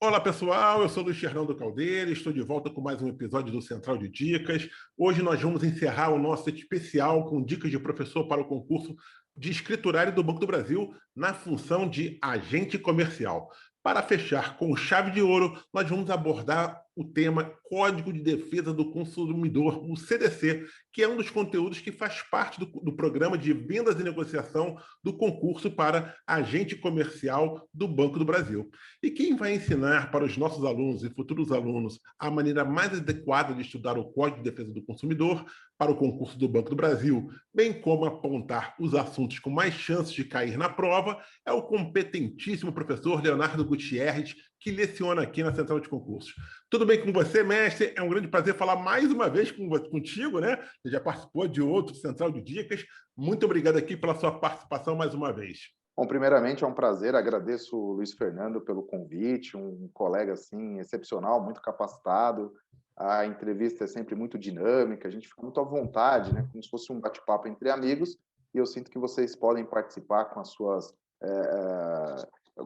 Olá pessoal, eu sou Luiz Fernando Caldeira, estou de volta com mais um episódio do Central de Dicas. Hoje nós vamos encerrar o nosso especial com dicas de professor para o concurso de escriturário do Banco do Brasil na função de agente comercial. Para fechar com chave de ouro, nós vamos abordar o tema Código de Defesa do Consumidor, o CDC, que é um dos conteúdos que faz parte do programa de vendas e negociação do concurso para agente comercial do Banco do Brasil. E quem vai ensinar para os nossos alunos e futuros alunos a maneira mais adequada de estudar o Código de Defesa do Consumidor para o concurso do Banco do Brasil, bem como apontar os assuntos com mais chances de cair na prova, é o competentíssimo professor Leonardo Gutierrez, que leciona aqui na Central de Concursos. Tudo bem com você, mestre? É um grande prazer falar mais uma vez contigo, né? Você já participou de outro Central de Dicas. Muito obrigado aqui pela sua participação mais uma vez. Bom, primeiramente é um prazer, agradeço o Luiz Fernando pelo convite, um colega assim excepcional, muito capacitado. A entrevista é sempre muito dinâmica, a gente fica muito à vontade, né, como se fosse um bate-papo entre amigos, e eu sinto que vocês podem participar com as suas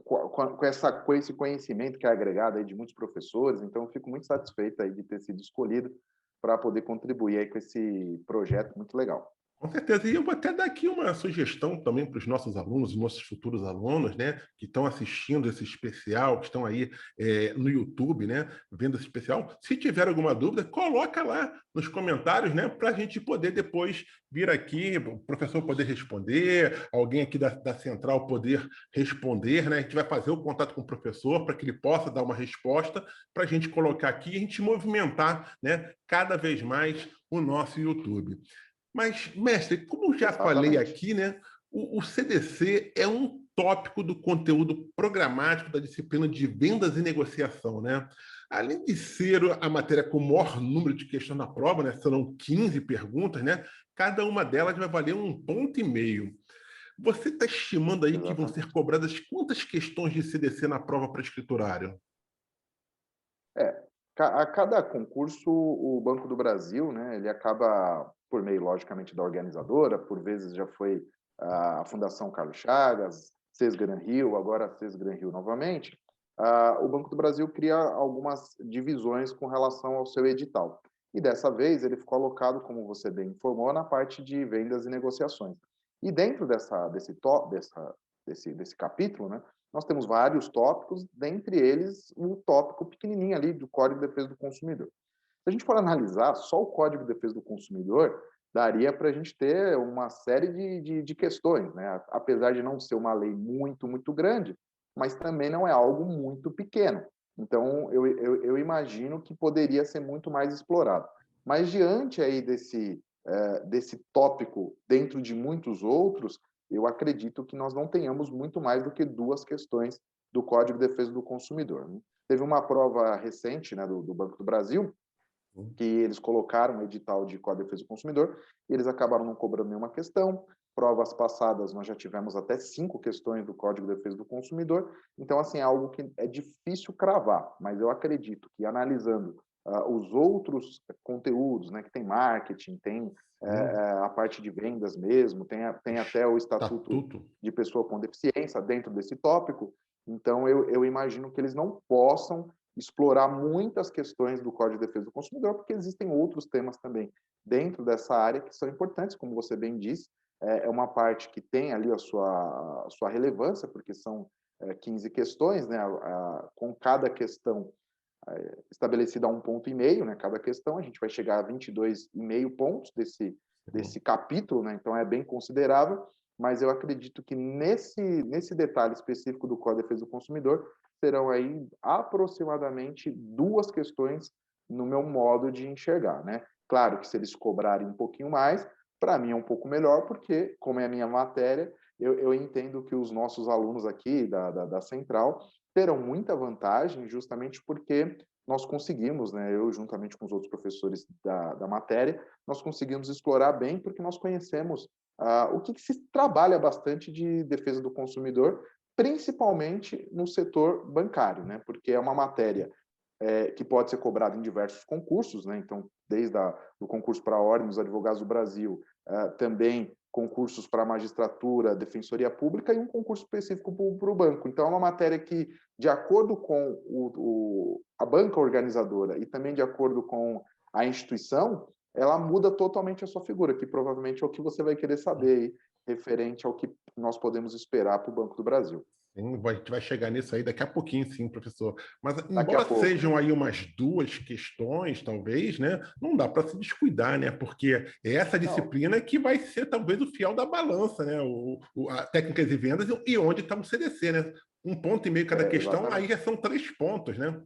com esse conhecimento que é agregado aí de muitos professores, então eu fico muito satisfeito aí de ter sido escolhido para poder contribuir aí com esse projeto muito legal. Com certeza. E eu vou até dar aqui uma sugestão também para os nossos alunos, nossos futuros alunos, né, que estão assistindo esse especial, que estão aí no YouTube, né, vendo esse especial. Se tiver alguma dúvida, coloca lá nos comentários, né, para a gente poder depois vir aqui, o professor poder responder, alguém aqui da Central poder responder, né? A gente vai fazer o contato com o professor para que ele possa dar uma resposta, para a gente colocar aqui e a gente movimentar, né, cada vez mais o nosso YouTube. Mas, mestre, como eu já falei Exatamente. aqui, né, o CDC é um tópico do conteúdo programático da disciplina de vendas e negociação, né? Além de ser a matéria com o maior número de questões na prova, né, serão 15 perguntas, né? Cada uma delas vai valer 1,5 ponto. Você está estimando aí que vão ser Exatamente. cobradas quantas questões de CDC na prova para escriturário? É, a cada concurso, o Banco do Brasil, né, ele acaba, por meio, logicamente, da organizadora, por vezes já foi a Fundação Carlos Chagas, Sesgran Rio, agora a Sesgran Rio novamente, o Banco do Brasil cria algumas divisões com relação ao seu edital. E dessa vez ele ficou alocado, como você bem informou, na parte de vendas e negociações. E dentro desse capítulo, né, nós temos vários tópicos, dentre eles o tópico pequenininho ali do Código de Defesa do Consumidor. Se a gente for analisar, só o Código de Defesa do Consumidor daria para a gente ter uma série de questões, né? Apesar de não ser uma lei muito grande, mas também não é algo muito pequeno. Então, eu imagino que poderia ser muito mais explorado. Mas diante aí desse tópico, dentro de muitos outros, eu acredito que nós não tenhamos muito mais do que 2 questões do Código de Defesa do Consumidor, né? Teve uma prova recente, né, do Banco do Brasil, que eles colocaram um edital de Código de Defesa do Consumidor, e eles acabaram não cobrando nenhuma questão. Provas passadas, nós já tivemos até 5 questões do Código de Defesa do Consumidor. Então, assim, é algo que é difícil cravar, mas eu acredito que analisando os outros conteúdos, né, que tem marketing, tem a parte de vendas mesmo, tem até o Estatuto Estatuto. de Pessoa com Deficiência dentro desse tópico. Então, eu imagino que eles não possam explorar muitas questões do Código de Defesa do Consumidor, porque existem outros temas também dentro dessa área que são importantes, como você bem disse, é uma parte que tem ali a sua relevância, porque são 15 questões, né, com cada questão estabelecida a 1,5 ponto, né, cada questão, a gente vai chegar a 22,5 pontos desse capítulo, né, então é bem considerável, mas eu acredito que nesse detalhe específico do Código de Defesa do Consumidor, serão aí aproximadamente 2 questões no meu modo de enxergar, né? Claro que se eles cobrarem um pouquinho mais, para mim é um pouco melhor, porque, como é a minha matéria, eu entendo que os nossos alunos aqui da Central terão muita vantagem, justamente porque nós conseguimos, né, eu juntamente com os outros professores da matéria, nós conseguimos explorar bem, porque nós conhecemos o que se trabalha bastante de defesa do consumidor, principalmente no setor bancário, né, porque é uma matéria que pode ser cobrada em diversos concursos, né, então, desde o concurso para a Ordem dos Advogados do Brasil, também concursos para magistratura, defensoria pública e um concurso específico para o banco. Então, é uma matéria que, de acordo com a banca organizadora e também de acordo com a instituição, ela muda totalmente a sua figura, que provavelmente é o que você vai querer saber aí, referente ao que nós podemos esperar para o Banco do Brasil. Sim, a gente vai chegar nisso aí daqui a pouquinho, sim, professor. Mas, Daqui a embora pouco. sejam aí umas 2 questões, talvez, né, não dá para se descuidar, né, porque é essa disciplina que vai ser, talvez, o fiel da balança, né, a técnicas e vendas e onde está o CDC, né? 1,5 ponto cada questão, Exatamente. aí já são 3 pontos, né?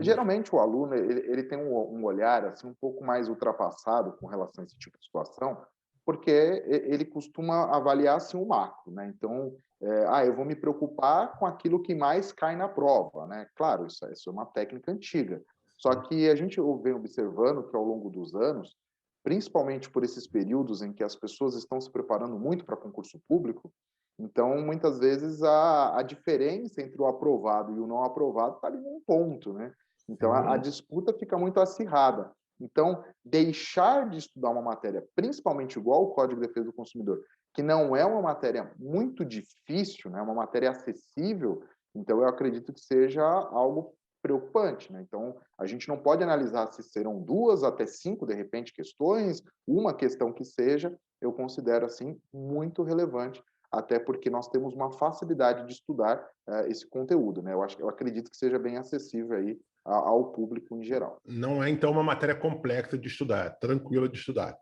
Geralmente, o aluno ele tem um olhar assim, um pouco mais ultrapassado com relação a esse tipo de situação, porque ele costuma avaliar assim, o macro, né? Então, eu vou me preocupar com aquilo que mais cai na prova, né? Claro, isso é uma técnica antiga. Só que a gente vem observando que ao longo dos anos, principalmente por esses períodos em que as pessoas estão se preparando muito para concurso público, então muitas vezes a diferença entre o aprovado e o não aprovado está ali num ponto, né? Então a disputa fica muito acirrada. Então, deixar de estudar uma matéria, principalmente igual o Código de Defesa do Consumidor, que não é uma matéria muito difícil, né? Uma matéria acessível, então eu acredito que seja algo preocupante, né? Então, a gente não pode analisar se serão 2 até 5, de repente, questões, uma questão que seja, eu considero, assim, muito relevante, até porque nós temos uma facilidade de estudar esse conteúdo, né? Eu acredito que seja bem acessível aí ao público em geral. Não é, então, uma matéria complexa de estudar, tranquila de estudar.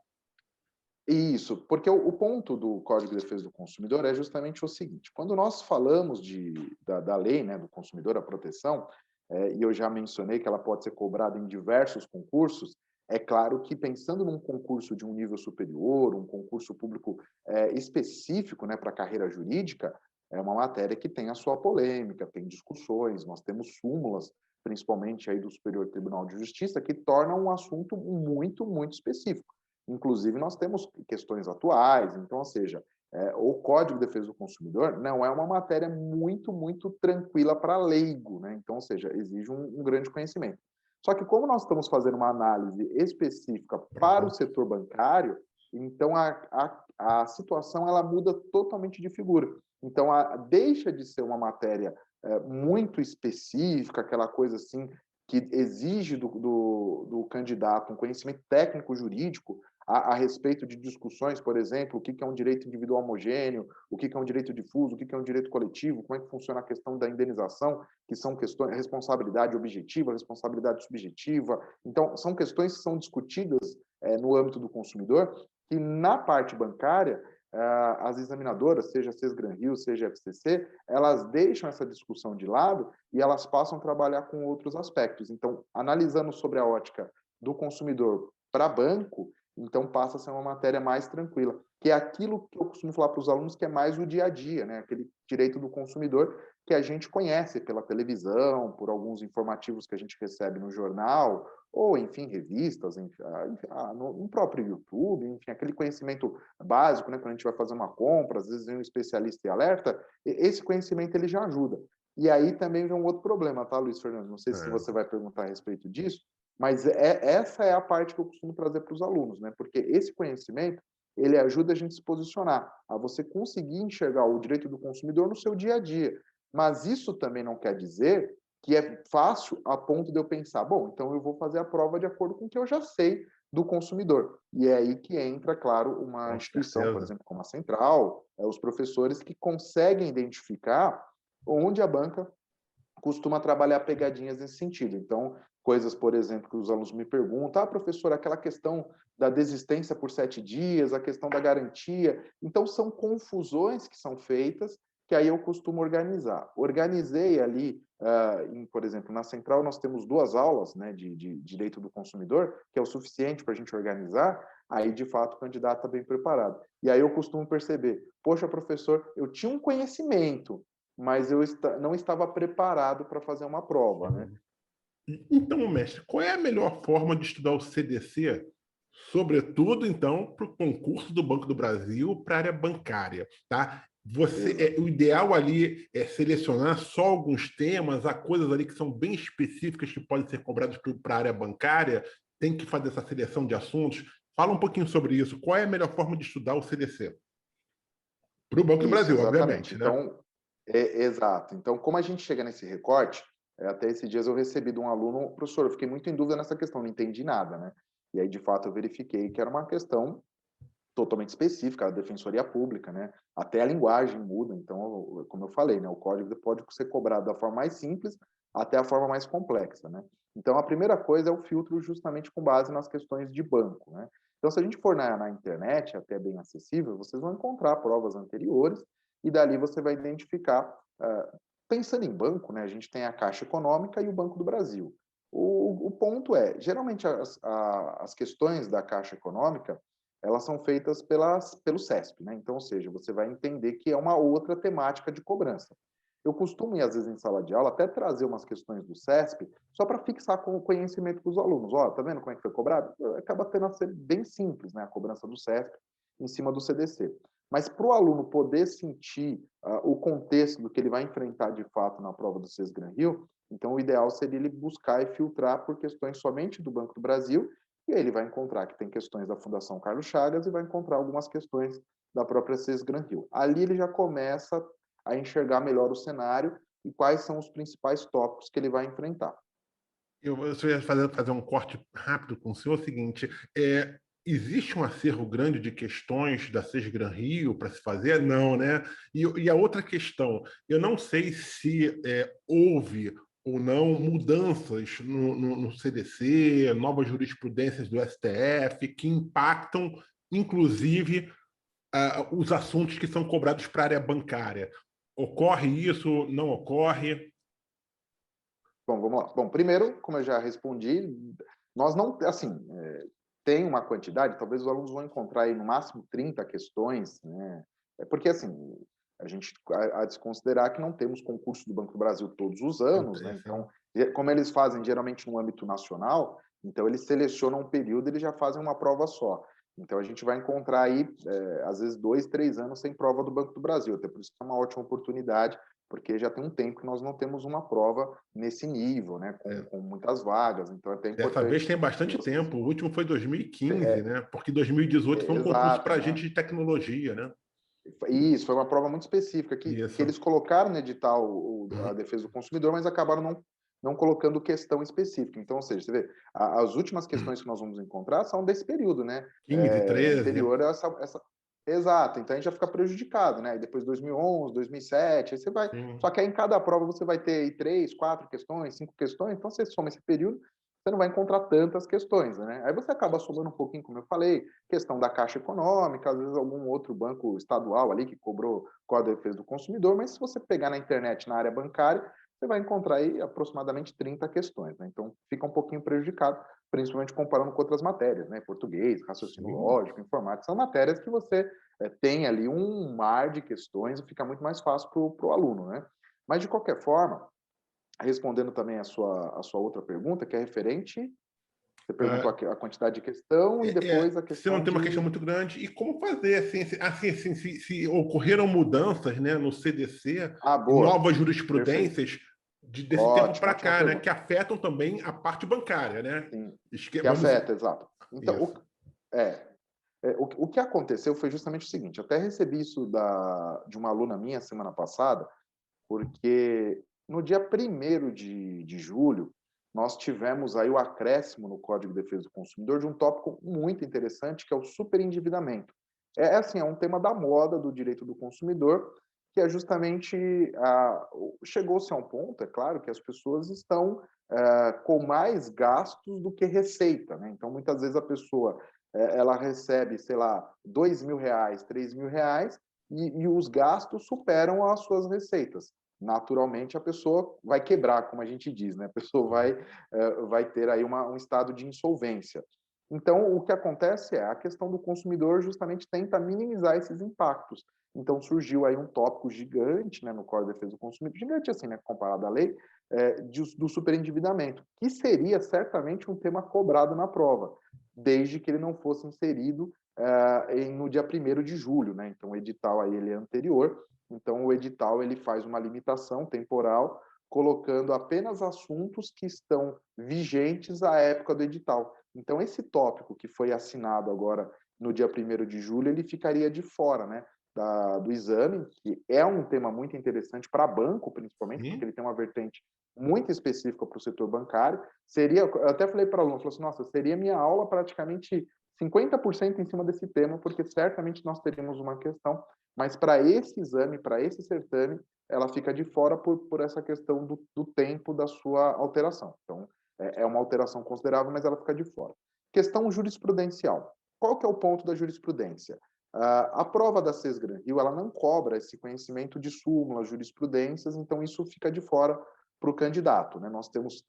Isso, porque o ponto do Código de Defesa do Consumidor é justamente o seguinte: quando nós falamos da lei, né, do consumidor, a proteção, e eu já mencionei que ela pode ser cobrada em diversos concursos, é claro que pensando num concurso de um nível superior, um concurso público específico, né, para a carreira jurídica, é uma matéria que tem a sua polêmica, tem discussões, nós temos súmulas, principalmente aí do Superior Tribunal de Justiça, que tornam um assunto muito, muito específico. Inclusive, nós temos questões atuais, então, ou seja, o Código de Defesa do Consumidor não é uma matéria muito, muito tranquila para leigo, né? Então, ou seja, exige um grande conhecimento. Só que como nós estamos fazendo uma análise específica para o setor bancário, então a situação ela muda totalmente de figura. Então, deixa de ser uma matéria muito específica, aquela coisa assim, que exige do candidato um conhecimento técnico jurídico a respeito de discussões, por exemplo, o que é um direito individual homogêneo, o que é um direito difuso, o que é um direito coletivo, como é que funciona a questão da indenização, que são questões, responsabilidade objetiva, responsabilidade subjetiva. Então, são questões que são discutidas no âmbito do consumidor, que na parte bancária, as examinadoras, seja Sesgran-Rio, seja FCC, elas deixam essa discussão de lado e elas passam a trabalhar com outros aspectos. Então, analisando sobre a ótica do consumidor para banco, então passa a ser uma matéria mais tranquila, que é aquilo que eu costumo falar para os alunos, que é mais o dia a dia, né? Aquele direito do consumidor que a gente conhece pela televisão, por alguns informativos que a gente recebe no jornal, ou, enfim, revistas, no próprio YouTube, enfim, aquele conhecimento básico, né? Quando a gente vai fazer uma compra, às vezes vem um especialista e alerta, esse conhecimento ele já ajuda. E aí também vem um outro problema, tá, Luiz Fernando? Não sei se você vai perguntar a respeito disso, mas essa é a parte que eu costumo trazer para os alunos, né? Porque esse conhecimento, ele ajuda a gente a se posicionar, a você conseguir enxergar o direito do consumidor no seu dia a dia. Mas isso também não quer dizer que é fácil a ponto de eu pensar, bom, então eu vou fazer a prova de acordo com o que eu já sei do consumidor. E é aí que entra, claro, uma instituição, por exemplo, como a Central, os professores que conseguem identificar onde a banca costuma trabalhar pegadinhas nesse sentido. Então, coisas, por exemplo, que os alunos me perguntam, professor, aquela questão da desistência por 7 dias, a questão da garantia. Então, são confusões que são feitas que aí eu costumo organizar. Organizei ali, por exemplo, na Central nós temos 2 aulas, né, de direito do consumidor, que é o suficiente para a gente organizar, aí, de fato, o candidato está bem preparado. E aí eu costumo perceber, poxa, professor, eu tinha um conhecimento, mas eu não estava preparado para fazer uma prova, né? Então, mestre, qual é a melhor forma de estudar o CDC, sobretudo, então, para o concurso do Banco do Brasil, para a área bancária, tá? O ideal ali é selecionar só alguns temas, há coisas ali que são bem específicas que podem ser cobradas para a área bancária, tem que fazer essa seleção de assuntos Fala um pouquinho sobre isso. Qual é a melhor forma de estudar o CDC? Para o Banco do Isso, Brasil, exatamente. obviamente, né? Então, exato. Então, como a gente chega nesse recorte, até esses dias eu recebi de um aluno, professor, eu fiquei muito em dúvida nessa questão, não entendi nada, né? E aí, de fato, eu verifiquei que era uma questão totalmente específica, da defensoria pública, né? Até a linguagem muda, então, como eu falei, né? O código pode ser cobrado da forma mais simples até a forma mais complexa, né? Então, a primeira coisa é o filtro justamente com base nas questões de banco, né? Então, se a gente for na internet, até bem acessível, vocês vão encontrar provas anteriores e dali você vai identificar, pensando em banco, né? A gente tem a Caixa Econômica e o Banco do Brasil. O ponto é, geralmente as questões da Caixa Econômica, elas são feitas pelo CESP, né? Então, ou seja, você vai entender que é uma outra temática de cobrança. Eu costumo ir, às vezes, em sala de aula, até trazer umas questões do CESP, só para fixar com o conhecimento dos alunos. Ó, tá vendo como é que foi cobrado? Acaba tendo a ser bem simples, né? A cobrança do CESP em cima do CDC. Mas para o aluno poder sentir o contexto do que ele vai enfrentar de fato na prova do SESGRAN Rio, então o ideal seria ele buscar e filtrar por questões somente do Banco do Brasil, e aí ele vai encontrar que tem questões da Fundação Carlos Chagas e vai encontrar algumas questões da própria SESGRAN Rio. Ali ele já começa a enxergar melhor o cenário e quais são os principais tópicos que ele vai enfrentar. Eu só ia fazer um corte rápido com o senhor, o seguinte, existe um acervo grande de questões da SESGRAN Rio para se fazer? Não, né? E a outra questão, eu não sei se houve ou não mudanças no CDC, novas jurisprudências do STF que impactam, inclusive, os assuntos que são cobrados para a área bancária. Ocorre isso? Não ocorre? Bom, vamos lá. Bom, primeiro, como eu já respondi, nós não, assim, tem uma quantidade, talvez os alunos vão encontrar aí no máximo 30 questões, né? Porque, assim, a gente há de se considerar que não temos concurso do Banco do Brasil todos os anos, né? Então, como eles fazem geralmente no âmbito nacional, então eles selecionam um período e eles já fazem uma prova só. Então, a gente vai encontrar aí, às vezes, 2, 3 anos sem prova do Banco do Brasil, até por isso que é uma ótima oportunidade, porque já tem um tempo que nós não temos uma prova nesse nível, né, com muitas vagas, então é até Dessa vez importante tem que bastante vocês... tempo. O último foi 2015, né? Porque 2018 foi um concurso Exato, para né? gente de tecnologia, né? Isso, foi uma prova muito específica que Isso. eles colocaram no edital a defesa do consumidor, mas acabaram não colocando questão específica. Então, ou seja, você vê, as últimas questões que nós vamos encontrar são desse período, né? 15, 13. Anterior a essa... Exato, então a gente já fica prejudicado, né? E depois 2011, 2007, aí você vai... Sim. Só que aí em cada prova você vai ter aí 3, 4 questões, 5 questões, então você soma esse período, você não vai encontrar tantas questões, né? Aí você acaba somando um pouquinho, como eu falei, questão da Caixa Econômica, às vezes algum outro banco estadual ali que cobrou Código de Defesa do Consumidor, mas se você pegar na internet, na área bancária, você vai encontrar aí aproximadamente 30 questões, né? Então fica um pouquinho prejudicado, principalmente comparando com outras matérias, né? Português, raciocínio Sim. lógico, informática, são matérias que você tem ali um mar de questões e fica muito mais fácil para o aluno, né? Mas de qualquer forma, respondendo também a sua outra pergunta, que é referente, você perguntou Uh, a quantidade de questão e depois a se não questão tem uma questão de... muito grande, e como fazer assim, se ocorreram mudanças, né, no CDC Ah, e boa, novas perfeito. jurisprudências desse tempo Ótimo, para ótima cá, né, pergunta. que afetam também a parte bancária, né? Sim, que Vamos afeta, exato. Então, isso. o que aconteceu foi justamente o seguinte, eu até recebi isso de uma aluna minha semana passada, porque no dia 1º de julho, nós tivemos aí o acréscimo no Código de Defesa do Consumidor de um tópico muito interessante, que é o superendividamento. Assim, é um tema da moda do direito do consumidor, que é justamente, chegou-se a um ponto, é claro, que as pessoas estão com mais gastos do que receita, né? Então, muitas vezes a pessoa ela recebe, sei lá, R$ 2.000, R$ 3.000, e os gastos superam as suas receitas. Naturalmente, a pessoa vai quebrar, como a gente diz, né? A pessoa vai ter aí um estado de insolvência. Então, o que acontece é a questão do consumidor justamente tenta minimizar esses impactos. Então, surgiu aí um tópico gigante, né, no Código de Defesa do Consumidor, gigante assim, né, comparado à lei, do superendividamento, que seria certamente um tema cobrado na prova, desde que ele não fosse inserido no dia 1º de julho, né? Então, o edital aí ele é anterior, então o edital ele faz uma limitação temporal, colocando apenas assuntos que estão vigentes à época do edital. Então, esse tópico que foi assinado agora no dia 1º de julho, ele ficaria de fora, né, do exame, que é um tema muito interessante para banco, principalmente, porque Sim. ele tem uma vertente muito específica para o setor bancário. Eu até falei para o aluno, falei assim, nossa, seria minha aula praticamente 50% em cima desse tema, porque certamente nós teríamos uma questão, mas para esse exame, para esse certame, ela fica de fora por essa questão do tempo da sua alteração. Então, é uma alteração considerável, mas ela fica de fora. Questão jurisprudencial. Qual que é o ponto da jurisprudência? A prova da SESGRAN Rio, ela não cobra esse conhecimento de súmulas, jurisprudências, então isso fica de fora para o candidato, né? Nós temos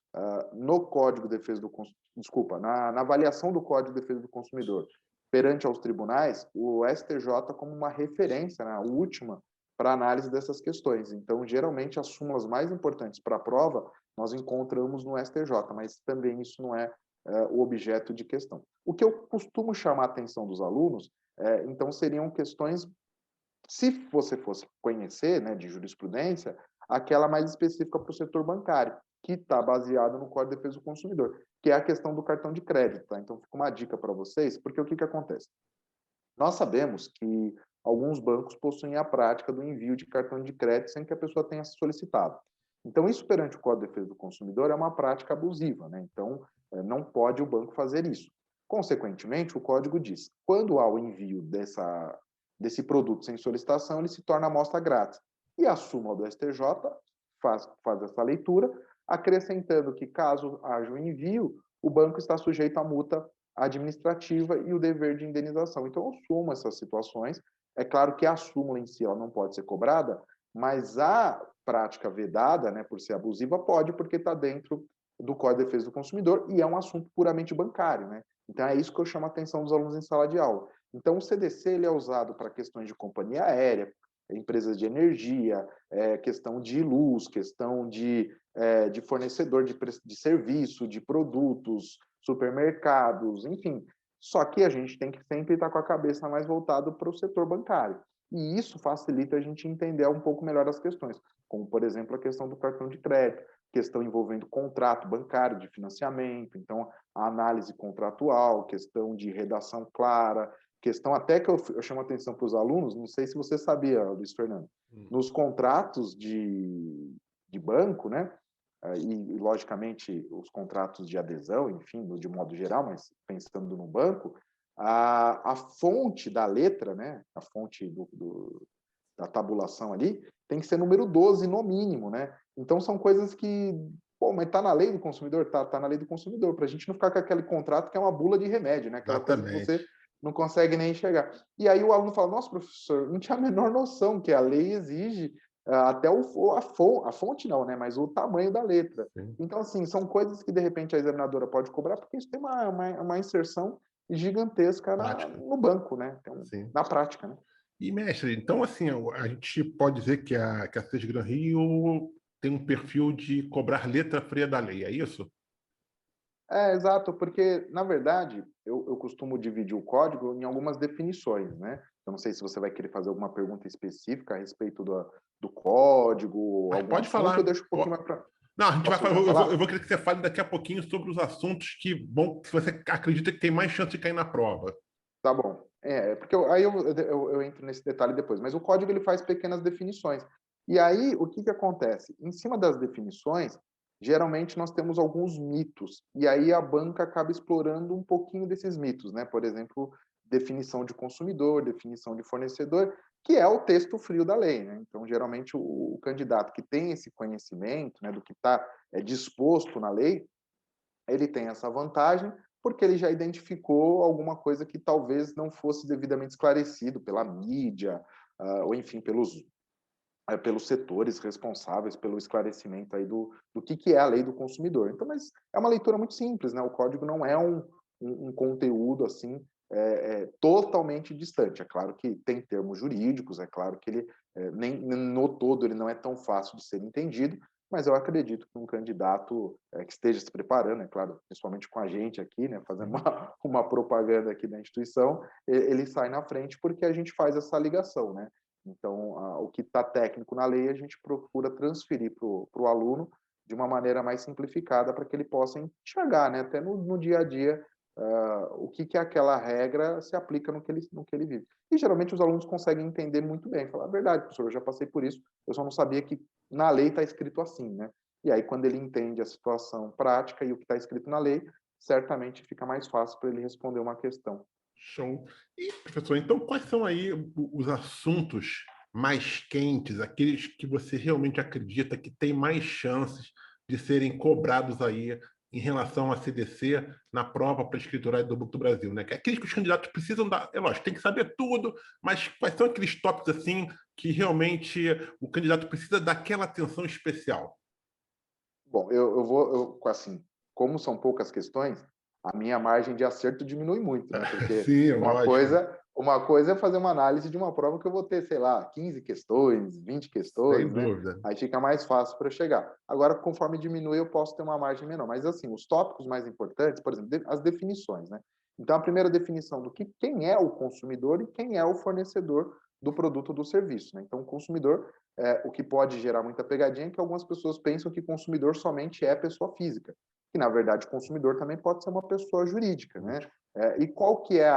no Código de Defesa do Consumidor, na avaliação do Código de Defesa do Consumidor perante aos tribunais, o STJ como uma referência, né, a última, para análise dessas questões. Então, geralmente, as súmulas mais importantes para a prova nós encontramos no STJ, mas também isso não é o objeto de questão. O que eu costumo chamar a atenção dos alunos, então, seriam questões, se você fosse conhecer, né, de jurisprudência, aquela mais específica para o setor bancário, que está baseada no Código de Defesa do Consumidor, que é a questão do cartão de crédito. Tá? Então, fica uma dica para vocês, porque o que acontece? Nós sabemos que alguns bancos possuem a prática do envio de cartão de crédito sem que a pessoa tenha solicitado. Então, isso perante o Código de Defesa do Consumidor é uma prática abusiva, né? Então, não pode o banco fazer isso. Consequentemente, o código diz, quando há o envio desse produto sem solicitação, ele se torna amostra grátis. E a súmula do STJ faz essa leitura, acrescentando que, caso haja o envio, o banco está sujeito à multa administrativa e o dever de indenização. Então, eu sumo essas situações. É claro que a súmula em si ela não pode ser cobrada, mas a prática vedada, né, por ser abusiva, pode, porque está dentro do Código de Defesa do Consumidor e é um assunto puramente bancário, né? Então, é isso que eu chamo a atenção dos alunos em sala de aula. Então, o CDC ele é usado para questões de companhia aérea, empresas de energia, questão de luz, questão de fornecedor de serviço, de produtos, supermercados, enfim. Só que a gente tem que sempre estar com a cabeça mais voltado para o setor bancário. E isso facilita a gente entender um pouco melhor as questões, como, por exemplo, a questão do cartão de crédito, questão envolvendo contrato bancário de financiamento, então, a análise contratual, questão de redação clara, questão até que eu chamo a atenção para os alunos, não sei se você sabia, Luiz Fernando, nos contratos de banco, né, e, logicamente, os contratos de adesão, enfim, de modo geral, mas pensando no banco, a fonte da letra, né, a fonte da tabulação ali, tem que ser número 12 no mínimo, né? Então, são coisas que, pô, mas está na lei do consumidor? Tá na lei do consumidor, para a gente não ficar com aquele contrato que é uma bula de remédio, né? Aquela coisa que Exatamente. você não consegue nem enxergar. E aí o aluno fala, nossa, professor, não tinha a menor noção que a lei exige até a fonte não, né? Mas o tamanho da letra. Sim. Então, assim, são coisas que, de repente, a examinadora pode cobrar, porque isso tem uma inserção gigantesca Prática. no banco, né? Então, Sim. na prática, né? E, mestre, então, assim, a gente pode dizer que a SES Gran Rio tem um perfil de cobrar letra fria da lei, é isso? Exato, porque, na verdade, eu costumo dividir o código em algumas definições, né? Eu não sei se você vai querer fazer alguma pergunta específica a respeito do código, Mas algum pode assunto, eu falar. deixo um pouquinho mais para... Não, a gente vai Posso falar. já Eu falar? vou querer que você fale daqui a pouquinho sobre os assuntos que, bom, se você acredita que tem mais chance de cair na prova. Tá bom. Porque aí eu entro nesse detalhe depois. Mas o código ele faz pequenas definições. E aí, o que acontece? Em cima das definições, geralmente nós temos alguns mitos. E aí a banca acaba explorando um pouquinho desses mitos, né? Por exemplo, definição de consumidor, definição de fornecedor, que é o texto frio da lei, né? Então, geralmente, o candidato que tem esse conhecimento, né, do que está disposto na lei, ele tem essa vantagem porque ele já identificou alguma coisa que talvez não fosse devidamente esclarecido pela mídia, ou enfim, pelos setores responsáveis pelo esclarecimento aí do que é a lei do consumidor. Então, mas é uma leitura muito simples, né? O código não é um conteúdo assim totalmente distante. É claro que tem termos jurídicos, é claro que ele nem no todo ele não é tão fácil de ser entendido, mas eu acredito que um candidato que esteja se preparando, é claro, principalmente com a gente aqui, né, fazendo uma propaganda aqui da instituição, ele sai na frente porque a gente faz essa ligação, né? Então, o que está técnico na lei, a gente procura transferir para o aluno de uma maneira mais simplificada para que ele possa enxergar, né, até no dia a dia, o que aquela regra se aplica no que ele vive. E geralmente os alunos conseguem entender muito bem, falar, a verdade, professor, eu já passei por isso, eu só não sabia que na lei está escrito assim, né? E aí, quando ele entende a situação prática e o que está escrito na lei, certamente fica mais fácil para ele responder uma questão. Show. E, professor, então quais são aí os assuntos mais quentes, aqueles que você realmente acredita que tem mais chances de serem cobrados aí em relação à CDC na prova para escriturária do Banco do Brasil, né? Que é aqueles que os candidatos precisam dar, é lógico, tem que saber tudo, mas quais são aqueles tópicos assim que realmente o candidato precisa daquela atenção especial? Bom, assim, como são poucas questões, a minha margem de acerto diminui muito, né? Porque Sim, uma lógico. coisa, uma coisa é fazer uma análise de uma prova que eu vou ter, sei lá, 15 questões, 20 Sem questões, né? dúvida. Aí fica mais fácil para chegar. Agora, conforme diminui, eu posso ter uma margem menor. Mas, assim, os tópicos mais importantes, por exemplo, as definições, né? Então, a primeira definição do que quem é o consumidor e quem é o fornecedor do produto ou do serviço, né? Então, o consumidor, o que pode gerar muita pegadinha é que algumas pessoas pensam que consumidor somente é pessoa física, que na verdade consumidor também pode ser uma pessoa jurídica, né? E qual que é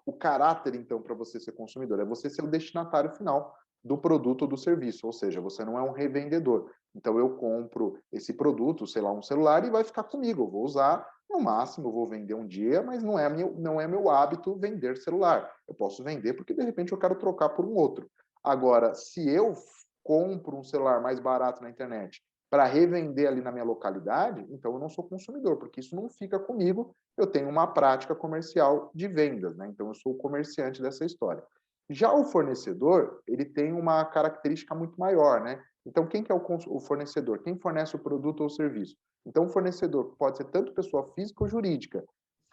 o caráter, então, para você ser consumidor? É você ser o destinatário final do produto ou do serviço, ou seja, você não é um revendedor. Então, eu compro esse produto, sei lá, um celular, e vai ficar comigo, eu vou usar, no máximo eu vou vender um dia, mas não é meu hábito vender celular. Eu posso vender porque, de repente, eu quero trocar por um outro. Agora, se eu compro um celular mais barato na internet para revender ali na minha localidade, então eu não sou consumidor, porque isso não fica comigo, eu tenho uma prática comercial de vendas, né? Então eu sou o comerciante dessa história. Já o fornecedor, ele tem uma característica muito maior, né? Então quem que é o fornecedor? Quem fornece o produto ou o serviço? Então o fornecedor pode ser tanto pessoa física ou jurídica,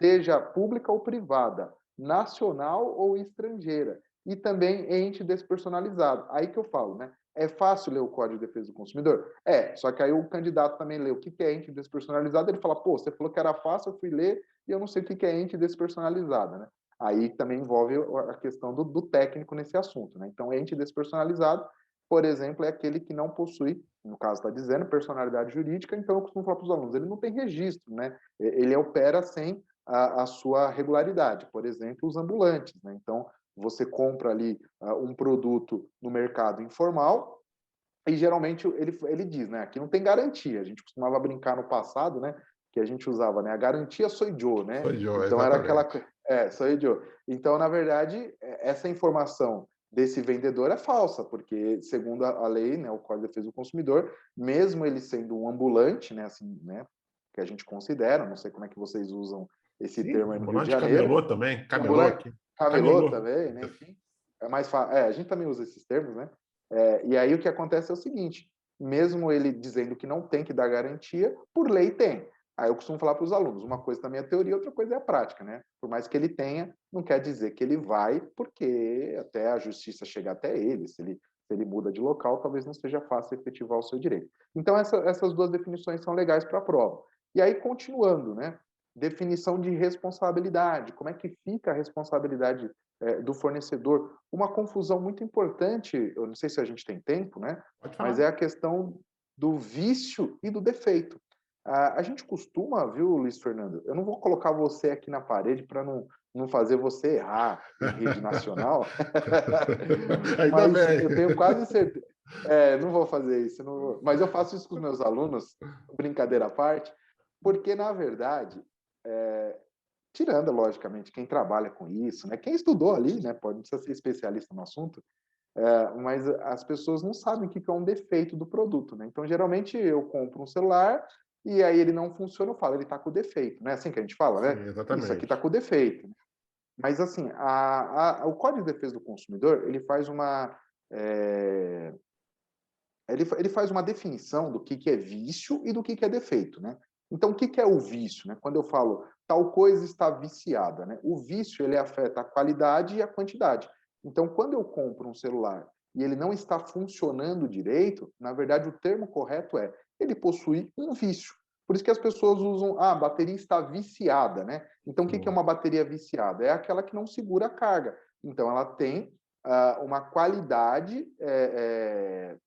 seja pública ou privada, nacional ou estrangeira, e também ente despersonalizado. Aí que eu falo, né? É fácil ler o Código de Defesa do Consumidor? Só que aí o candidato também lê o que é ente despersonalizado, ele fala, pô, você falou que era fácil, eu fui ler e eu não sei o que é ente despersonalizada, né? Aí também envolve a questão do técnico nesse assunto, né? Então, ente despersonalizado, por exemplo, é aquele que não possui, no caso está dizendo, personalidade jurídica, então eu costumo falar para os alunos, ele não tem registro, né? Ele opera sem a sua regularidade, por exemplo, os ambulantes, né? Então, você compra ali um produto no mercado informal e geralmente ele diz, né? Aqui não tem garantia. A gente costumava brincar no passado, né? Que a gente usava, né? A garantia sou eu, né? Sou eu, Então era aquela, exatamente. sou eu. Então, na verdade, essa informação desse vendedor é falsa, porque segundo a lei, né, o Código de Defesa do Consumidor, mesmo ele sendo um ambulante, né, assim, né, que a gente considera, não sei como é que vocês usam esse Sim, termo aí no Rio de ambulante, Janeiro, camelô também, camelô ambulante, aqui. camelô Camelô. também, né? Enfim, é mais fácil. A gente também usa esses termos, né? E aí o que acontece é o seguinte: mesmo ele dizendo que não tem que dar garantia, por lei tem. Aí eu costumo falar para os alunos: uma coisa também é a teoria, outra coisa é a prática, né? Por mais que ele tenha, não quer dizer que ele vai, porque até a justiça chegar até ele, se ele muda de local, talvez não seja fácil efetivar o seu direito. Então, essas duas definições são legais para a prova. E aí, continuando, né? Definição de responsabilidade. Como é que fica a responsabilidade do fornecedor? Uma confusão muito importante, eu não sei se a gente tem tempo, né? Pode Mas falar. é a questão do vício e do defeito. A gente costuma, viu, Luiz Fernando? Eu não vou colocar você aqui na parede para não fazer você errar em rede nacional, Ainda mas bem. eu tenho quase certeza. Não vou fazer isso, não vou. Mas eu faço isso com os meus alunos, brincadeira à parte, porque, na verdade, é, tirando, logicamente, quem trabalha com isso, né? Quem estudou ali, né? Pode não precisa ser especialista no assunto, mas as pessoas não sabem o que é um defeito do produto, né? Então, geralmente, eu compro um celular e aí ele não funciona, eu falo, ele está com defeito, né? Assim que a gente fala, Sim, né? Isso aqui está exatamente. com defeito. Mas, assim, o Código de Defesa do Consumidor, é, ele faz uma definição do que é vício e do que é defeito, né? Então, o que é o vício, né? Quando eu falo tal coisa está viciada, né? O vício, ele afeta a qualidade e a quantidade. Então, quando eu compro um celular e ele não está funcionando direito, na verdade, o termo correto é ele possui um vício. Por isso que as pessoas usam, a bateria está viciada, né? Então, o que é Boa. uma bateria viciada? É aquela que não segura a carga. Então, ela tem uma qualidade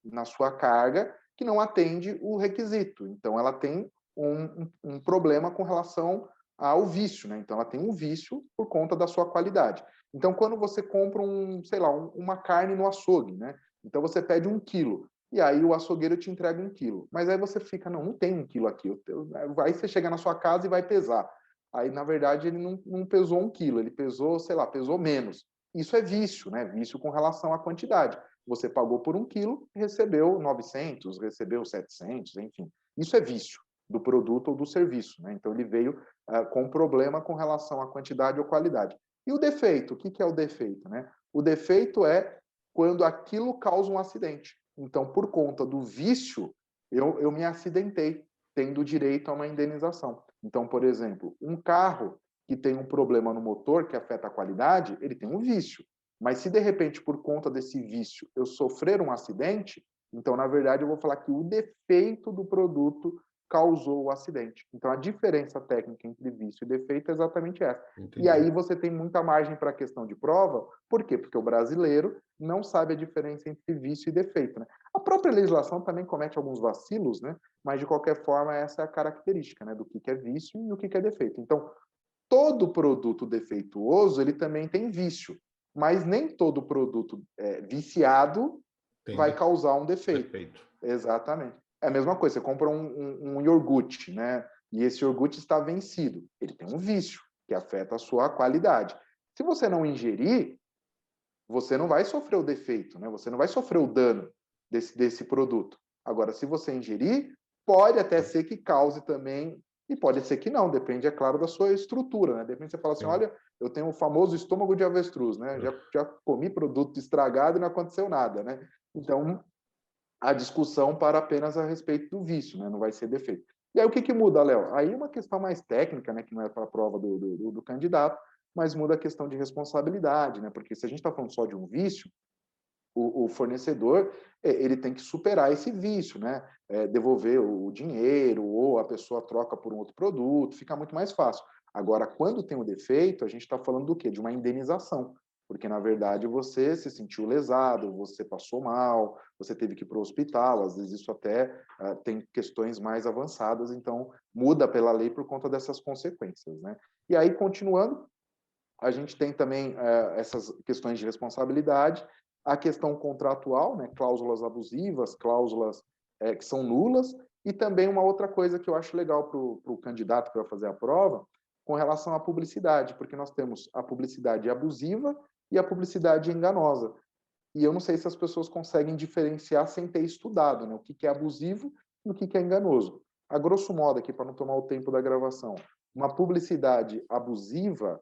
na sua carga que não atende o requisito. Então, ela tem um problema com relação ao vício, né? Então, ela tem um vício por conta da sua qualidade. Então, quando você compra sei lá, uma carne no açougue, né? Então, você pede 1 quilo, e aí o açougueiro te entrega 1 quilo. Mas aí você fica, não tem 1 quilo aqui. Aí você chega na sua casa e vai pesar. Aí, na verdade, ele não pesou 1 quilo, ele pesou, sei lá, pesou menos. Isso é vício, né? Vício com relação à quantidade. Você pagou por 1 quilo, recebeu 900, recebeu 700, enfim. Isso é vício do produto ou do serviço, né? Então, ele veio com um problema com relação à quantidade ou qualidade. E o defeito? O que é o defeito, né? O defeito é quando aquilo causa um acidente. Então, por conta do vício, eu me acidentei, tendo direito a uma indenização. Então, por exemplo, um carro que tem um problema no motor que afeta a qualidade, ele tem um vício. Mas se de repente, por conta desse vício, eu sofrer um acidente, então, na verdade, eu vou falar que o defeito do produto causou o acidente. Então, a diferença técnica entre vício e defeito é exatamente essa. Entendi. E aí você tem muita margem para a questão de prova. Por quê? Porque o brasileiro não sabe a diferença entre vício e defeito, né? A própria legislação também comete alguns vacilos, né? Mas, de qualquer forma, essa é a característica, né? Do que é vício e o que é defeito. Então, todo produto defeituoso, ele também tem vício. Mas nem todo produto viciado vai causar um defeito. Exatamente. É a mesma coisa, você compra um iogurte, né? E esse iogurte está vencido. Ele tem um vício que afeta a sua qualidade. Se você não ingerir, você não vai sofrer o defeito, né? Você não vai sofrer o dano desse produto. Agora, se você ingerir, pode até ser que cause também, e pode ser que não, depende, é claro, da sua estrutura, né? Depende, você fala assim, olha, eu tenho o famoso estômago de avestruz, né? Já comi produto estragado e não aconteceu nada, né? Então, a discussão para apenas a respeito do vício, né? Não vai ser defeito. E aí o que muda, Léo? Aí uma questão mais técnica, né? Que não é para a prova do candidato, mas muda a questão de responsabilidade, né? Porque se a gente está falando só de um vício, o fornecedor ele tem que superar esse vício, né? Devolver o dinheiro ou a pessoa troca por um outro produto, fica muito mais fácil. Agora, quando tem o defeito, a gente está falando do quê? De uma indenização. Porque, na verdade, você se sentiu lesado, você passou mal, você teve que ir para o hospital, às vezes isso até tem questões mais avançadas, então muda pela lei por conta dessas consequências, né? E aí, continuando, a gente tem também essas questões de responsabilidade, a questão contratual, né? Cláusulas abusivas, cláusulas que são nulas, e também uma outra coisa que eu acho legal para o candidato que vai fazer a prova, com relação à publicidade, porque nós temos a publicidade abusiva e a publicidade enganosa. E eu não sei se as pessoas conseguem diferenciar sem ter estudado, né? O que é abusivo e o que é enganoso. A grosso modo, aqui, para não tomar o tempo da gravação, uma publicidade abusiva,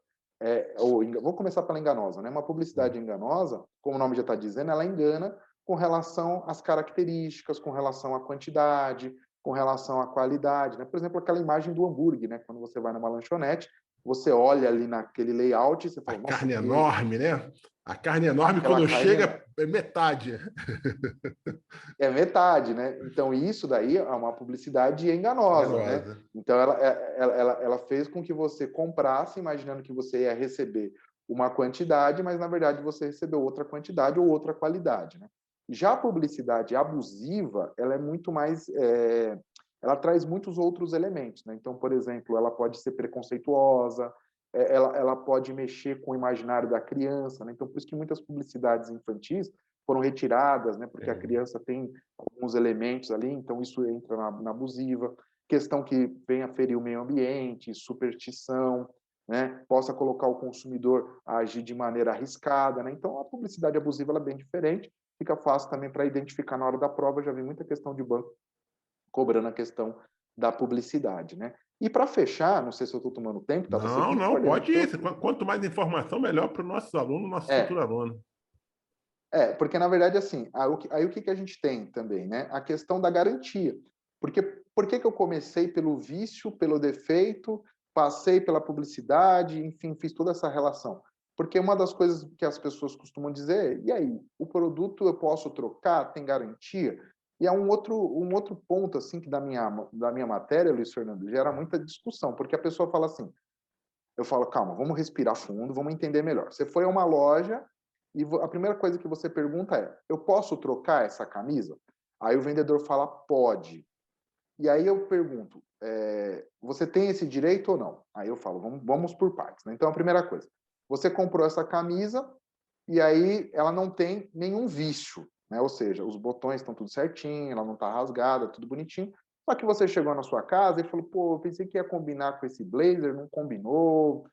vou começar pela enganosa, né? Uma publicidade enganosa, como o nome já está dizendo, ela engana com relação às características, com relação à quantidade, com relação à qualidade, né? Por exemplo, aquela imagem do hambúrguer, né? Quando você vai numa lanchonete, você olha ali naquele layout e você fala, a nossa, carne enorme, né? A carne enorme, quando chega, é metade. É metade, né? Então, isso daí é uma publicidade enganosa, né? Então, ela fez com que você comprasse, imaginando que você ia receber uma quantidade, mas, na verdade, você recebeu outra quantidade ou outra qualidade, né? Já a publicidade abusiva, ela é muito mais... ela traz muitos outros elementos, né? Então, por exemplo, ela pode ser preconceituosa, ela pode mexer com o imaginário da criança, né? Então, por isso que muitas publicidades infantis foram retiradas, né? Porque a criança tem alguns elementos ali, então isso entra na abusiva. Questão que venha ferir o meio ambiente, superstição, né? Possa colocar o consumidor a agir de maneira arriscada, né? Então, a publicidade abusiva ela é bem diferente, fica fácil também para identificar na hora da prova, já vi muita questão de banco cobrando a questão da publicidade, né? E para fechar, não sei se eu estou tomando tempo, tá? Você que Não, escolhe, pode né? ir. Quanto mais informação, melhor para o nosso aluno, nosso futuro aluno. Porque na verdade, assim, aí o que a gente tem também, né? A questão da garantia. Porque por que eu comecei pelo vício, pelo defeito, passei pela publicidade, enfim, fiz toda essa relação? Porque uma das coisas que as pessoas costumam dizer, e aí, o produto eu posso trocar, tem garantia? E é um outro ponto, assim, que da minha matéria, Luiz Fernando, gera muita discussão, porque a pessoa fala assim, eu falo, calma, vamos respirar fundo, vamos entender melhor. Você foi a uma loja e a primeira coisa que você pergunta é, eu posso trocar essa camisa? Aí o vendedor fala, pode. E aí eu pergunto, você tem esse direito ou não? Aí eu falo, vamos por partes, né? Então, a primeira coisa, você comprou essa camisa e aí ela não tem nenhum vício, né? Ou seja, os botões estão tudo certinho, ela não está rasgada, tudo bonitinho. Só que você chegou na sua casa e falou, pô, eu pensei que ia combinar com esse blazer, não combinou,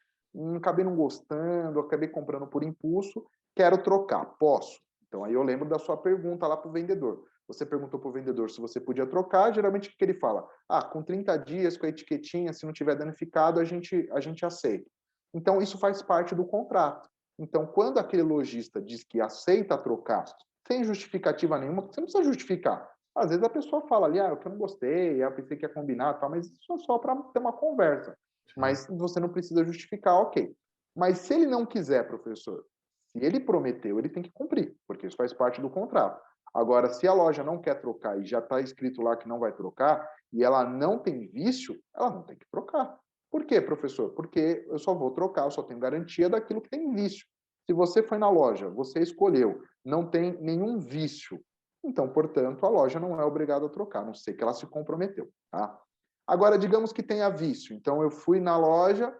acabei não gostando, acabei comprando por impulso, quero trocar, posso? Então aí eu lembro da sua pergunta lá para o vendedor. Você perguntou para o vendedor se você podia trocar, geralmente o que ele fala? Ah, com 30 dias, com a etiquetinha, se não tiver danificado, a gente aceita. Então, isso faz parte do contrato. Então, quando aquele lojista diz que aceita trocar sem justificativa nenhuma, você não precisa justificar. Às vezes a pessoa fala ali, eu não gostei, eu pensei que ia combinar, tal, mas isso é só para ter uma conversa. Mas você não precisa justificar, ok. Mas se ele não quiser, professor, se ele prometeu, ele tem que cumprir, porque isso faz parte do contrato. Agora, se a loja não quer trocar e já está escrito lá que não vai trocar, e ela não tem vício, ela não tem que trocar. Por quê, professor? Porque eu só vou trocar, eu só tenho garantia daquilo que tem vício. Se você foi na loja, você escolheu, não tem nenhum vício, então, portanto, a loja não é obrigada a trocar, a não ser que ela se comprometeu. Tá? Agora, digamos que tenha vício. Então, eu fui na loja,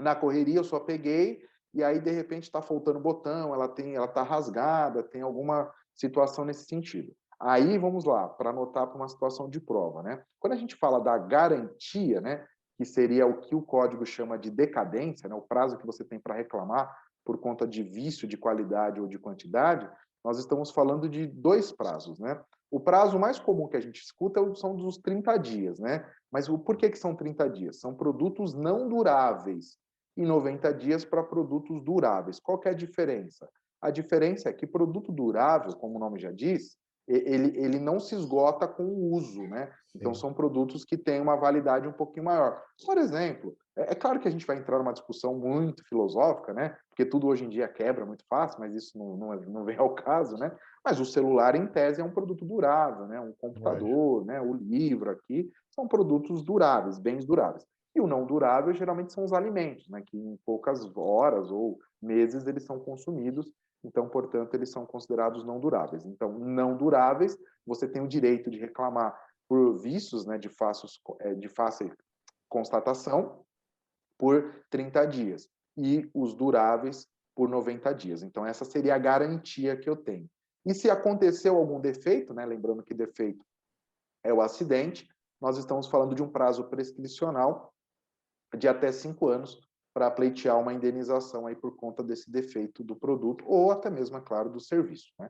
na correria, eu só peguei, e aí, de repente, está faltando botão, ela está rasgada, tem alguma situação nesse sentido. Aí, vamos lá, para anotar para uma situação de prova. Né? Quando a gente fala da garantia, né, que seria o que o código chama de decadência, né, o prazo que você tem para reclamar por conta de vício de qualidade ou de quantidade, nós estamos falando de dois prazos. Né? O prazo mais comum que a gente escuta são dos 30 dias. Né? Mas por que são 30 dias? São produtos não duráveis e 90 dias para produtos duráveis. Qual que é a diferença? A diferença é que produto durável, como o nome já diz, ele não se esgota com o uso, né? Então, são produtos que têm uma validade um pouquinho maior. Por exemplo, é claro que a gente vai entrar numa discussão muito filosófica, né? Porque tudo hoje em dia quebra muito fácil, mas isso não vem ao caso, né? Mas o celular, em tese, é um produto durável, né? Um computador, né? O livro aqui, são produtos duráveis, bens duráveis. E o não durável, geralmente, são os alimentos, né? Que em poucas horas ou meses eles são consumidos, então, portanto, eles são considerados não duráveis. Então, não duráveis, você tem o direito de reclamar por vícios, né, de fácil constatação, por 30 dias. E os duráveis por 90 dias. Então, essa seria a garantia que eu tenho. E se aconteceu algum defeito, né, lembrando que defeito é o acidente, nós estamos falando de um prazo prescricional de até 5 anos para pleitear uma indenização aí por conta desse defeito do produto, ou até mesmo, é claro, do serviço. Né?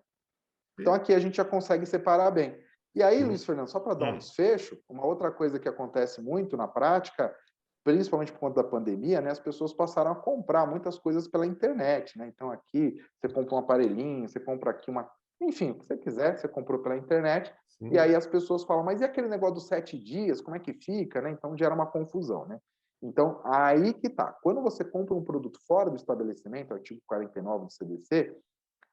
Então, aqui a gente já consegue separar bem. E aí, Luiz Fernando, só para dar um desfecho, uma outra coisa que acontece muito na prática, principalmente por conta da pandemia, né, as pessoas passaram a comprar muitas coisas pela internet. Né? Então, aqui, você compra um aparelhinho, você compra aqui uma... Enfim, o que você quiser, você comprou pela internet, e aí as pessoas falam, mas e aquele negócio dos 7 dias, como é que fica? Né? Então, gera uma confusão. Né? Então, aí que tá. Quando você compra um produto fora do estabelecimento, artigo 49 do CDC,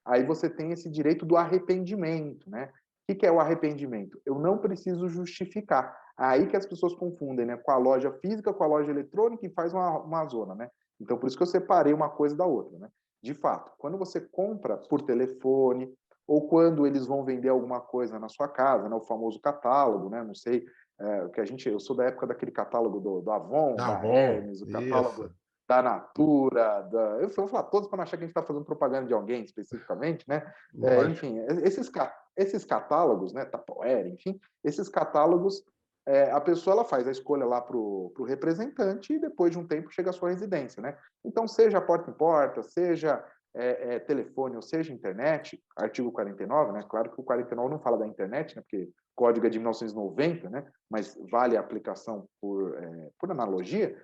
aí você tem esse direito do arrependimento, né? O que é o arrependimento? Eu não preciso justificar. Aí que as pessoas confundem, né? Com a loja física, com a loja eletrônica e faz uma zona, né? Então, por isso que eu separei uma coisa da outra, né? De fato, quando você compra por telefone ou quando eles vão vender alguma coisa na sua casa, né? O famoso catálogo, né? Não sei, eu sou da época daquele catálogo do Avon, da Hermes, o catálogo da Natura, eu vou falar todos para não achar que a gente está fazendo propaganda de alguém especificamente, né? Enfim, esses catálogos, né? Tupperware, enfim, esses catálogos, a pessoa ela faz a escolha lá para o representante e depois de um tempo chega à sua residência, né? Então, seja porta em porta, seja telefone ou seja internet, artigo 49, né? Claro que o 49 não fala da internet, né? Porque o código é de 1990, né? Mas vale a aplicação por analogia,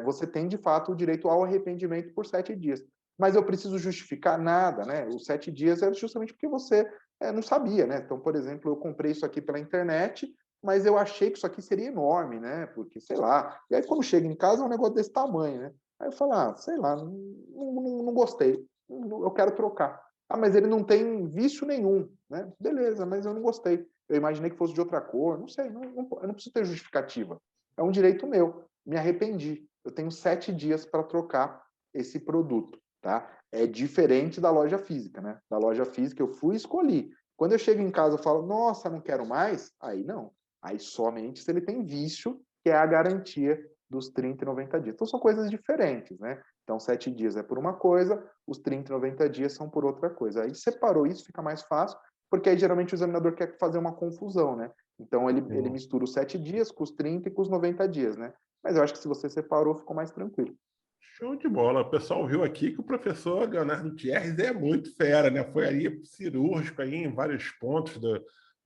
você tem, de fato, o direito ao arrependimento por 7 dias. Mas eu preciso justificar nada, né? Os 7 dias é justamente porque você não sabia, né? Então, por exemplo, eu comprei isso aqui pela internet, mas eu achei que isso aqui seria enorme, né? Porque, sei lá. E aí, quando chega em casa, é um negócio desse tamanho, né? Aí eu falo, sei lá, não gostei, eu quero trocar. Ah, mas ele não tem vício nenhum, né? Beleza, mas eu não gostei. Eu imaginei que fosse de outra cor, não sei, eu não preciso ter justificativa. É um direito meu. Me arrependi. Eu tenho 7 dias para trocar esse produto, tá? É diferente da loja física, né? Da loja física eu fui e escolhi. Quando eu chego em casa e falo, nossa, não quero mais, aí não. Aí somente se ele tem vício, que é a garantia dos 30 e 90 dias. Então são coisas diferentes, né? Então 7 dias é por uma coisa, os 30 e 90 dias são por outra coisa. Aí separou isso, fica mais fácil, porque aí geralmente o examinador quer fazer uma confusão, né? Então ele mistura os 7 dias com os 30 e com os 90 dias, né? Mas eu acho que se você separou, ficou mais tranquilo. Show de bola. O pessoal viu aqui que o professor Leonardo Thierres é muito fera, né? Foi ali cirúrgico aí em vários pontos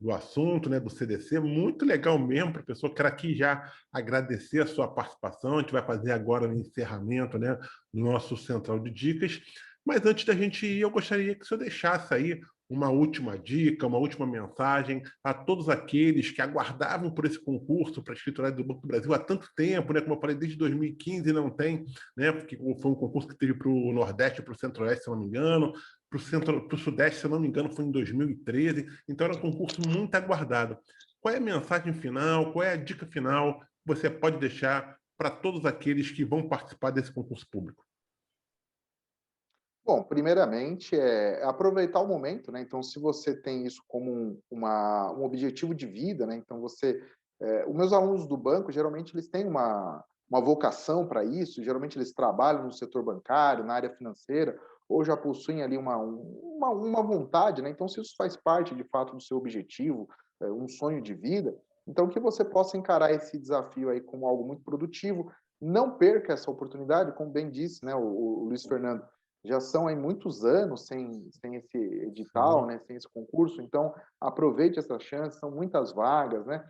do assunto, né? Do CDC. Muito legal mesmo, professor. Quero aqui já agradecer a sua participação. A gente vai fazer agora o encerramento, né? Do nosso Central de Dicas. Mas antes da gente ir, eu gostaria que o senhor deixasse aí uma última dica, uma última mensagem a todos aqueles que aguardavam por esse concurso para escriturário do Banco do Brasil há tanto tempo, né? Como eu falei, desde 2015 não tem, né? Porque foi um concurso que teve para o Nordeste e para o Centro-Oeste, se eu não me engano, para o Sudeste, se eu não me engano, foi em 2013. Então era um concurso muito aguardado. Qual é a mensagem final? Qual é a dica final que você pode deixar para todos aqueles que vão participar desse concurso público? Bom, primeiramente, é aproveitar o momento, né? Então, se você tem isso como um objetivo de vida, né? Então, os meus alunos do banco, geralmente, eles têm uma vocação para isso, geralmente eles trabalham no setor bancário, na área financeira, ou já possuem ali uma vontade, né? Então, se isso faz parte, de fato, do seu objetivo, um sonho de vida, então que você possa encarar esse desafio aí como algo muito produtivo, não perca essa oportunidade, como bem disse, né, o Luiz Fernando, já são aí muitos anos sem esse edital, Sim. né, sem esse concurso, então aproveite essa chance, são muitas vagas, né?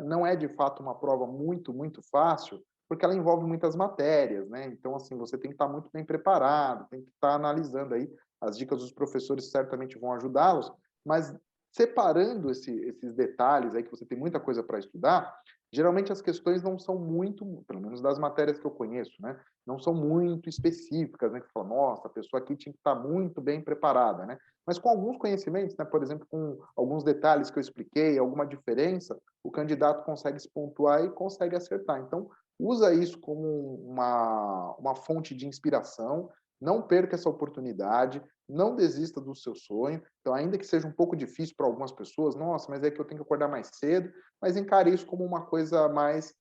Não é de fato uma prova muito fácil, porque ela envolve muitas matérias, né? Então, assim, você tem que estar muito bem preparado, tem que estar analisando aí, as dicas dos professores certamente vão ajudá-los, mas separando esses detalhes aí, que você tem muita coisa para estudar, geralmente as questões não são muito, pelo menos das matérias que eu conheço, né? Não são muito específicas, né? Que fala, nossa, a pessoa aqui tinha que estar muito bem preparada, né? Mas com alguns conhecimentos, né? Por exemplo, com alguns detalhes que eu expliquei, alguma diferença, o candidato consegue se pontuar e consegue acertar. Então, usa isso como uma fonte de inspiração, não perca essa oportunidade, não desista do seu sonho. Então, ainda que seja um pouco difícil para algumas pessoas, nossa, mas é que eu tenho que acordar mais cedo, mas encare isso como uma coisa mais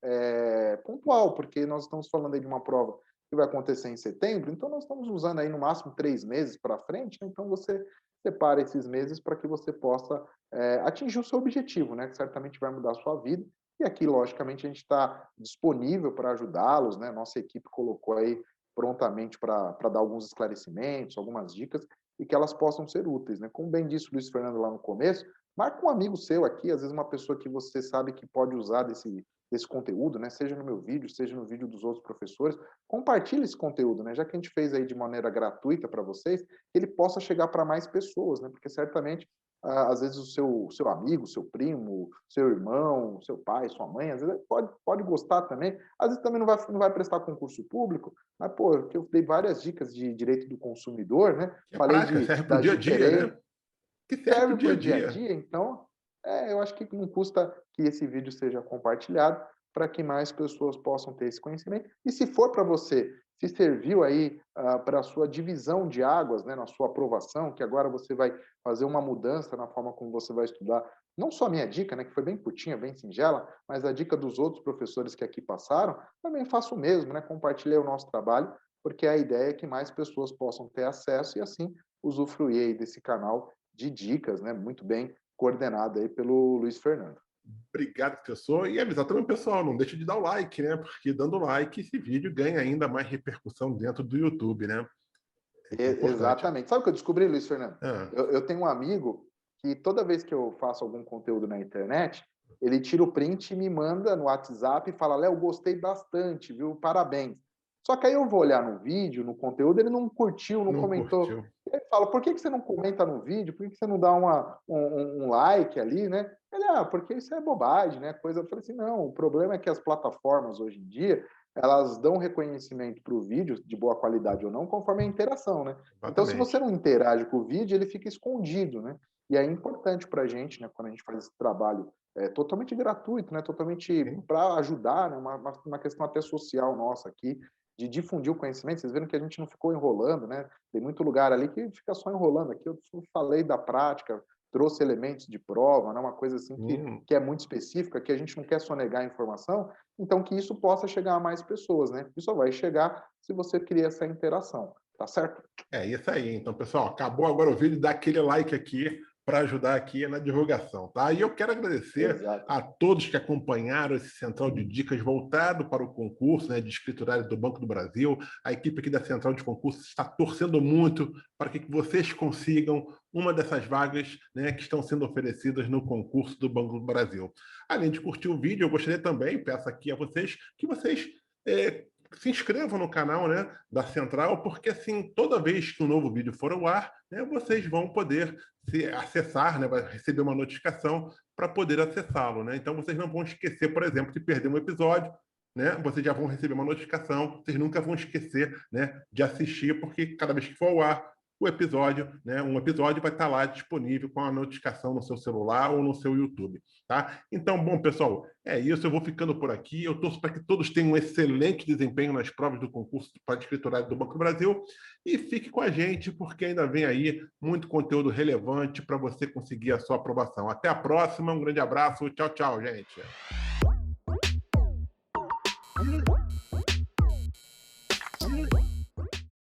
pontual, porque nós estamos falando aí de uma prova que vai acontecer em setembro, então nós estamos usando aí no máximo 3 meses para frente, né? Então você separa esses meses para que você possa atingir o seu objetivo, né? Que certamente vai mudar a sua vida. E aqui, logicamente, a gente está disponível para ajudá-los, né? Nossa equipe colocou aí prontamente para dar alguns esclarecimentos, algumas dicas, e que elas possam ser úteis, né? Como bem disse o Luiz Fernando lá no começo, marca um amigo seu aqui, às vezes uma pessoa que você sabe que pode usar desse conteúdo, né? Seja no meu vídeo, seja no vídeo dos outros professores, compartilhe esse conteúdo, né? Já que a gente fez aí de maneira gratuita para vocês, que ele possa chegar para mais pessoas, né? Porque certamente às vezes o seu amigo, seu primo, seu irmão, seu pai, sua mãe, às vezes pode gostar também. Às vezes também não vai prestar concurso público, mas, pô, eu dei várias dicas de direito do consumidor, né? Que é Falei prática, serve para o das dia a dia, diferenças, né? Que serve para serve o para dia a o dia a dia. dia, então eu acho que não custa que esse vídeo seja compartilhado para que mais pessoas possam ter esse conhecimento. E se for para você, se serviu aí para a sua divisão de águas, né, na sua aprovação, que agora você vai fazer uma mudança na forma como você vai estudar, não só a minha dica, né, que foi bem curtinha, bem singela, mas a dica dos outros professores que aqui passaram, também faço o mesmo, né, compartilhei o nosso trabalho, porque a ideia é que mais pessoas possam ter acesso e assim usufruir aí desse canal de dicas, né, muito bem coordenado aí pelo Luiz Fernando. Obrigado, professor. E avisar também o pessoal, não deixe de dar o like, né? Porque dando like, esse vídeo ganha ainda mais repercussão dentro do YouTube, né? É importante. Exatamente. Sabe o que eu descobri, Luiz Fernando? Ah, Eu tenho um amigo que toda vez que eu faço algum conteúdo na internet, ele tira o print e me manda no WhatsApp e fala, Léo, gostei bastante, viu? Parabéns. Só que aí eu vou olhar no vídeo, no conteúdo, ele não curtiu, não não comentou. curtiu. Ele fala, por que você não comenta no vídeo? Por que você não dá um like ali, né? Ele, porque isso é bobagem, né? Coisa, eu falei assim, não, o problema é que as plataformas hoje em dia, elas dão reconhecimento para o vídeo, de boa qualidade ou não, conforme a interação, né? Então, se você Exatamente. não interage com o vídeo, ele fica escondido, né? E aí é importante para a gente, né, quando a gente faz esse trabalho totalmente gratuito, né, totalmente Sim. para ajudar, né, uma questão até social nossa aqui, de difundir o conhecimento. Vocês viram que a gente não ficou enrolando, né? Tem muito lugar ali que fica só enrolando. Aqui eu falei da prática, trouxe elementos de prova, né, uma coisa assim Hum. que é muito específica, que a gente não quer só negar a informação, então que isso possa chegar a mais pessoas, né? E só vai chegar se você cria essa interação, tá certo? É isso aí. Então, pessoal, acabou agora o vídeo, dá aquele like aqui para ajudar aqui na divulgação, tá? E eu quero agradecer Exato. a todos que acompanharam esse Central de Dicas voltado para o concurso, né, de escriturário do Banco do Brasil. A equipe aqui da Central de Concursos está torcendo muito para que vocês consigam uma dessas vagas, né, que estão sendo oferecidas no concurso do Banco do Brasil. Além de curtir o vídeo, eu gostaria também, peço aqui a vocês, que vocês se inscrevam no canal, né, da Central, porque assim, toda vez que um novo vídeo for ao ar, né, vocês vão poder se acessar, né, vai receber uma notificação para poder acessá-lo, né? Então vocês não vão esquecer, por exemplo, de perder um episódio, né? Vocês já vão receber uma notificação, vocês nunca vão esquecer, né, de assistir, porque cada vez que for ao ar o episódio, né, um episódio vai estar lá disponível com a notificação no seu celular ou no seu YouTube, tá? Então, bom, pessoal, é isso, eu vou ficando por aqui. Eu torço para que todos tenham um excelente desempenho nas provas do concurso para escriturário do Banco do Brasil e fique com a gente, porque ainda vem aí muito conteúdo relevante para você conseguir a sua aprovação. Até a próxima, um grande abraço, tchau, tchau, gente.